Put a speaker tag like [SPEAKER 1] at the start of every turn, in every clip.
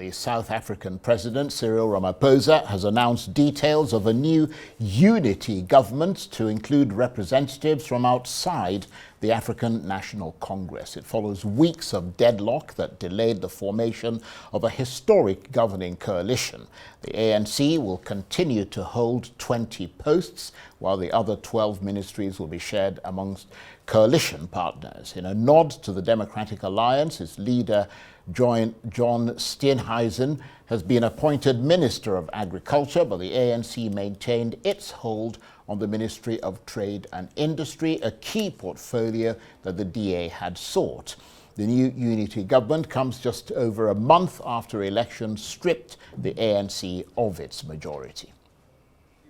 [SPEAKER 1] The South African President, Cyril Ramaphosa, has announced details of a new unity government to include representatives from outside the African National Congress. It follows weeks of deadlock that delayed the formation of a historic governing coalition. The ANC will continue to hold 20 posts, while the other 12 ministries will be shared amongst coalition partners. In a nod to the Democratic Alliance, its leader, John Steenhuisen, has been appointed Minister of Agriculture, but the ANC maintained its hold on the Ministry of Trade and Industry, a key portfolio that the DA had sought. The new unity government comes just over a month after elections stripped the ANC of its majority.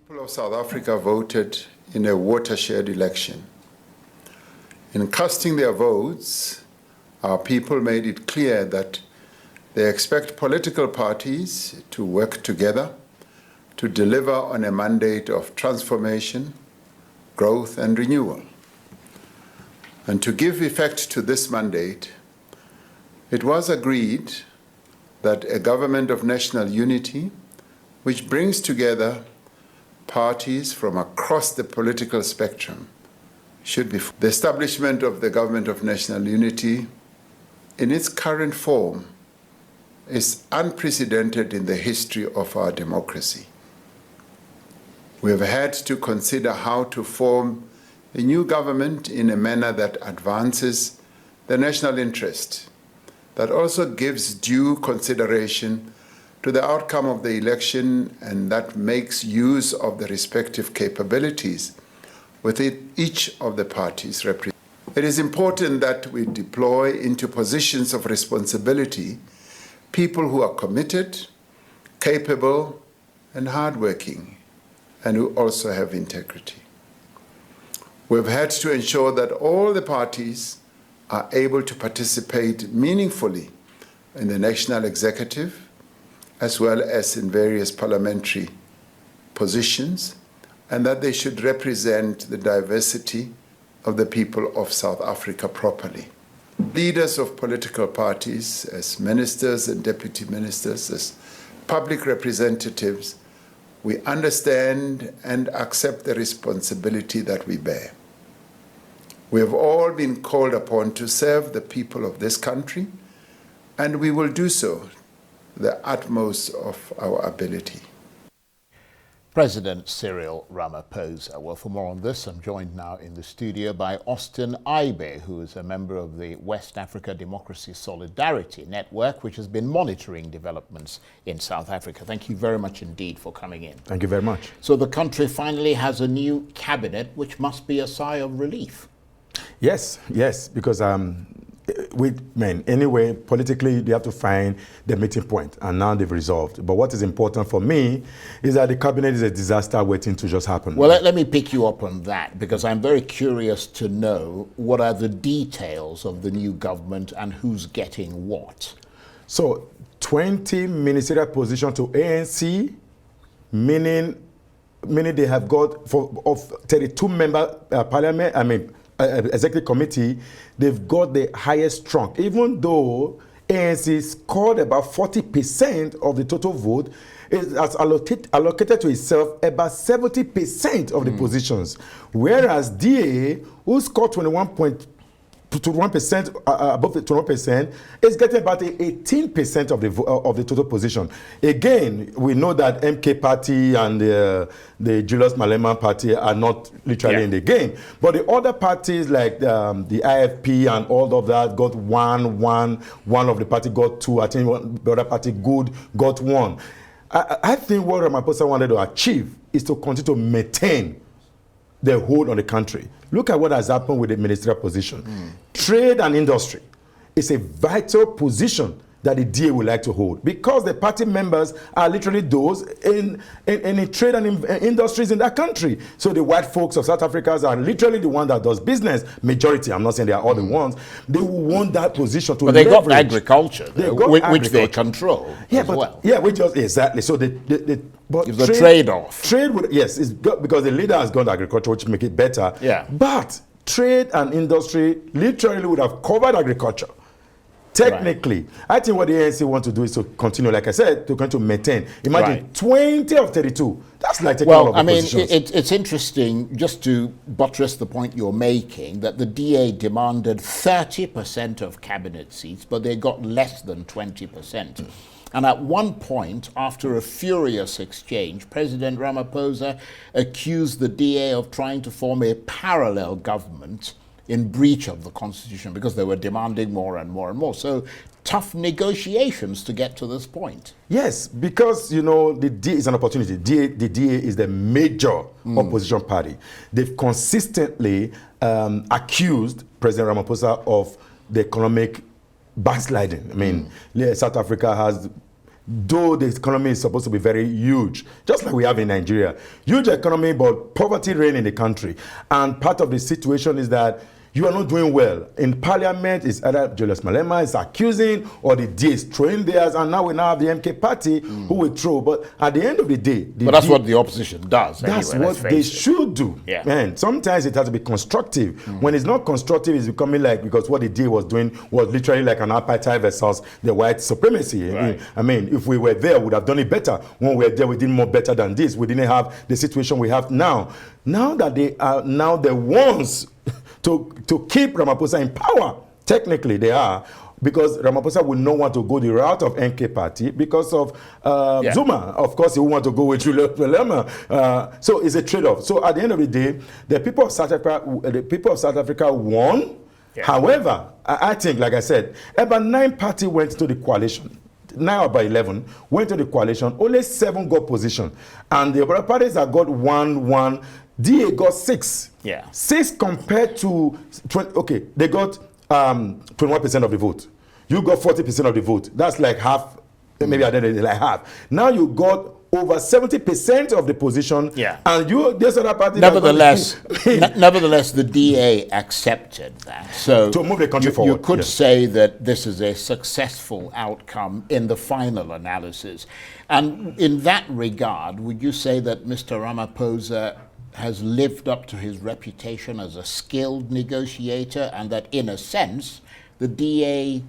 [SPEAKER 2] People of South Africa voted in a watershed election. In casting their votes, our people made it clear that they expect political parties to work together to deliver on a mandate of transformation, growth, and renewal. And to give effect to this mandate, it was agreed that a government of national unity, which brings together parties from across the political spectrum, should be. The establishment of the government of national unity in its current form is unprecedented in the history of our democracy. We have had to consider how to form a new government in a manner that advances the national interest, that also gives due consideration to the outcome of the election, and that makes use of the respective capabilities within each of the parties represented. It is important that we deploy into positions of responsibility people who are committed, capable, and hardworking, and who also have integrity. We've had to ensure that all the parties are able to participate meaningfully in the national executive, as well as in various parliamentary positions, and that they should represent the diversity of the people of South Africa properly. Leaders of political parties, as ministers and deputy ministers, as public representatives, we understand and accept the responsibility that we bear. We have all been called upon to serve the people of this country, and we will do so to the utmost of our ability.
[SPEAKER 1] President Cyril Ramaphosa. Well, for more on this, I'm joined now in the studio by Austin Aigbe, who is a member of the West Africa Democracy Solidarity Network, which has been monitoring developments in South Africa. Thank you very much indeed for coming in.
[SPEAKER 3] Thank you very much.
[SPEAKER 1] So the country finally has a new cabinet, which must be a sigh of relief.
[SPEAKER 3] Yes, because anyway, politically, they have to find the meeting point, and now they've resolved. But what is important for me is that the cabinet is a disaster waiting to just happen.
[SPEAKER 1] Well, let me pick you up on that, because I'm very curious to know what are the details of the new government and who's getting what.
[SPEAKER 3] So, 20 ministerial positions to ANC, meaning they have got, of 32 member parliament, executive committee, they've got the highest trunk. Even though ANC scored about 40% of the total vote, it has allocated to itself about 70% of the positions. Whereas DA, who scored 21% above the 21%, is getting about 18% of the total position. Again, we know that MK party and the Julius Malema party are not literally in the game, but the other parties like the IFP and all of that got one of the party got two. I think the other party got one. I think what Ramaphosa wanted to achieve is to continue to maintain the hold on the country. Look at what has happened with the ministerial position. Trade and industry is a vital position that the DA would like to hold, because the party members are literally those in trade and industries in that country. So the white folks of South Africa are literally the one that does business. Majority, I'm not saying they are all the ones. They will want that position to leverage.
[SPEAKER 1] But they got agriculture, which they control as well.
[SPEAKER 3] Yeah, exactly. So but
[SPEAKER 1] it's a trade-off.
[SPEAKER 3] Trade would, yes, it's because the leader has gone to agriculture, which make it better.
[SPEAKER 1] Yeah.
[SPEAKER 3] But trade and industry literally would have covered agriculture. Technically, I think what the ANC want to do is to continue, like I said, to continue to maintain. Imagine 20 of 32. That's like taking all of the positions.
[SPEAKER 1] It's interesting, just to buttress the point you're making, that the DA demanded 30% of cabinet seats, but they got less than 20%. And at one point, after a furious exchange, President Ramaphosa accused the DA of trying to form a parallel government in breach of the constitution because they were demanding more and more and more. So tough negotiations to get to this point.
[SPEAKER 3] Yes, because, you know, the DA is an opportunity. The DA is the major opposition party. They've consistently accused President Ramaphosa of the economic backsliding. I mean, South Africa has, though the economy is supposed to be very huge, just like we have in Nigeria, huge economy, but poverty reigns in the country. And part of the situation is that you are not doing well. In parliament, it's either Julius Malema is accusing or the DA is throwing theirs, and now we now have the MK party who will throw. But at the end of the day...
[SPEAKER 1] But that's what the opposition does.
[SPEAKER 3] That's what they should do.
[SPEAKER 1] Yeah.
[SPEAKER 3] And sometimes it has to be constructive. When it's not constructive, it's becoming like, because what the DA was doing was literally like an apartheid versus the white supremacy.
[SPEAKER 1] Right.
[SPEAKER 3] I mean, if we were there, we would have done it better. When we were there, we did more better than this. We didn't have the situation we have now. Now that they are now the ones to keep Ramaphosa in power, technically they are, because Ramaphosa will not want to go the route of NK party because of Zuma. Of course, he will want to go with Julius Malema. So it's a trade-off. So at the end of the day, the people of South Africa won. Yeah. However, I think, like I said, about 9 parties went to the coalition. 9 about 11 went to the coalition. Only 7 got position, and the other parties that got 1. DA got 6.
[SPEAKER 1] Yeah.
[SPEAKER 3] 6 compared to 20. Okay, they got 21% of the vote. You got 40% of the vote. That's like half. Maybe I did like half. Now you got over 70% of the position.
[SPEAKER 1] Yeah.
[SPEAKER 3] And this other party.
[SPEAKER 1] Nevertheless, nevertheless, the DA accepted that. So
[SPEAKER 3] to move the country forward.
[SPEAKER 1] You could say that this is a successful outcome in the final analysis. And in that regard, would you say that Mr. Ramaphosa has lived up to his reputation as a skilled negotiator, and that in a sense the DA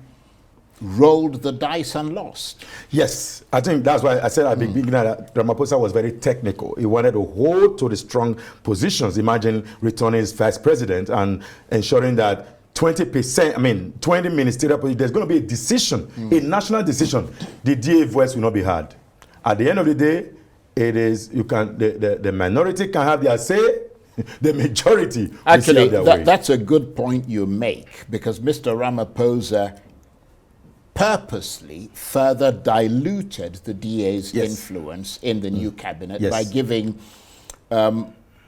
[SPEAKER 1] rolled the dice and lost?
[SPEAKER 3] Yes, I think that's why I said at the beginning that Ramaphosa was very technical. He wanted to hold to the strong positions. Imagine returning as vice president and ensuring that 20%, 20 ministerial positions, there's going to be a decision, a national decision. The DA voice will not be heard. At the end of the day, it is, you can, the minority can have their say, the majority
[SPEAKER 1] actually
[SPEAKER 3] will see their way.
[SPEAKER 1] That's a good point you make, because Mr. Ramaphosa purposely further diluted the DA's influence in the new cabinet by giving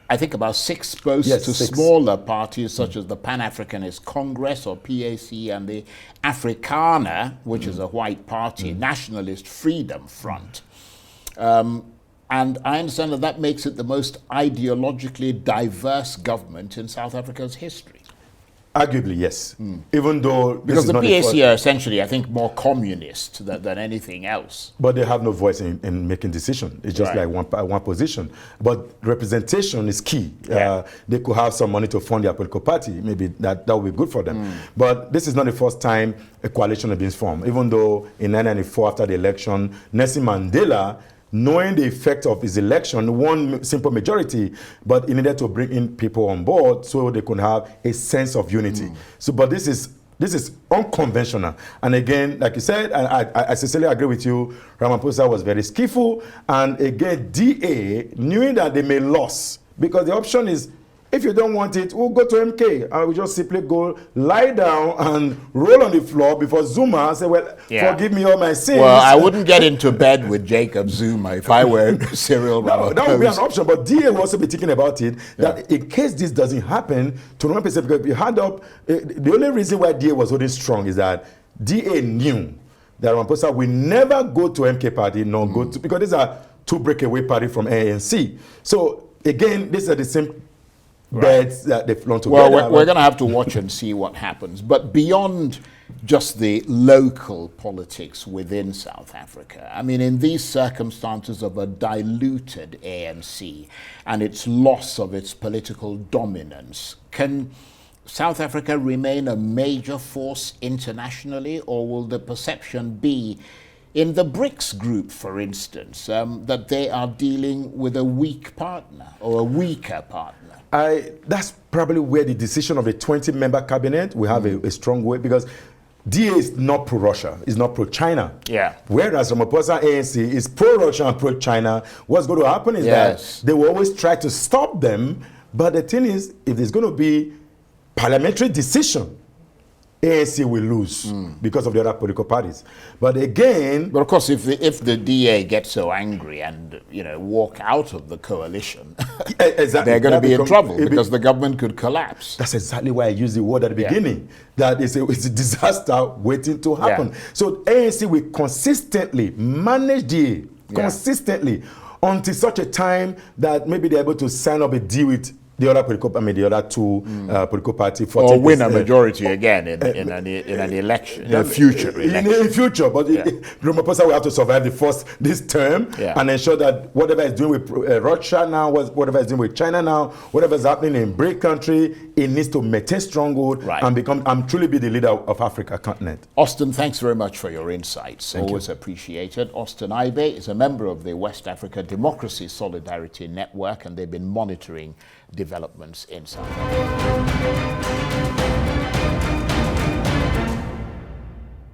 [SPEAKER 1] I think about 6 posts to
[SPEAKER 3] 6
[SPEAKER 1] smaller parties such as the Pan-Africanist Congress, or PAC, and the Afrikaner, which is a white party, Nationalist Freedom Front. And I understand that that makes it the most ideologically diverse government in South Africa's history.
[SPEAKER 3] Arguably, yes. Even though
[SPEAKER 1] because the PAC are essentially, I think, more communist than anything else.
[SPEAKER 3] But they have no voice in making decisions. It's just like one position. But representation is key. They could have some money to fund their political party. Maybe that would be good for them. But this is not the first time a coalition has been formed. Even though in 1994, after the election, Nelson Mandela, knowing the effect of his election, won simple majority, but he needed to bring in people on board so they could have a sense of unity. So, but this is unconventional. And again, like you said, I sincerely agree with you, Ramaphosa was very skillful. And again, DA, knowing that they may lose, because the option is, if you don't want it, we'll go to MK. And we just simply go lie down and roll on the floor before Zuma and say, well, forgive me all my sins.
[SPEAKER 1] Well, I wouldn't get into bed with Jacob Zuma if I were Cyril Ramaphosa.
[SPEAKER 3] That would be an option, but DA will also be thinking about it, that in case this doesn't happen, to 1%, because if you had up, the only reason why DA was holding strong is that DA knew that Ramaphosa will never go to MK party, nor go to, because these are 2 breakaway party from ANC. So again, these are the same beds that they've flown together.
[SPEAKER 1] Well, we're going to have to watch and see what happens. But beyond just the local politics within South Africa, I mean, in these circumstances of a diluted ANC and its loss of its political dominance, can South Africa remain a major force internationally, or will the perception be in the BRICS group, for instance, that they are dealing with a weak partner or a weaker partner?
[SPEAKER 3] That's probably where the decision of the 20-member cabinet will have a strong weight, because DA is not pro-Russia, is not pro-China.
[SPEAKER 1] Yeah.
[SPEAKER 3] Whereas Ramaphosa ANC is pro-Russia and pro-China. What's going to happen is that they will always try to stop them. But the thing is, if there's going to be parliamentary decision, ANC will lose because of the other political parties. But again...
[SPEAKER 1] But of course, if the DA gets so angry and, walk out of the coalition,
[SPEAKER 3] exactly,
[SPEAKER 1] they're going to be in trouble because the government could collapse.
[SPEAKER 3] That's exactly why I used the word at the beginning, that it's a disaster waiting to happen.
[SPEAKER 1] Yeah.
[SPEAKER 3] So ANC will consistently manage DA, consistently, until such a time that maybe they're able to sign up a deal with the other two political parties,
[SPEAKER 1] or win a majority again in an election, in a future election.
[SPEAKER 3] In future, but Ramaphosa will have to survive this term and ensure that whatever is doing with Russia now, whatever is doing with China now, whatever is happening in BRIC country, it needs to maintain stronghold and truly be the leader of Africa continent.
[SPEAKER 1] Austin, thanks very much for your insights. Always appreciated. Austin Aigbe is a member of the West Africa Democracy Solidarity Network, and they've been monitoring developments in South Africa.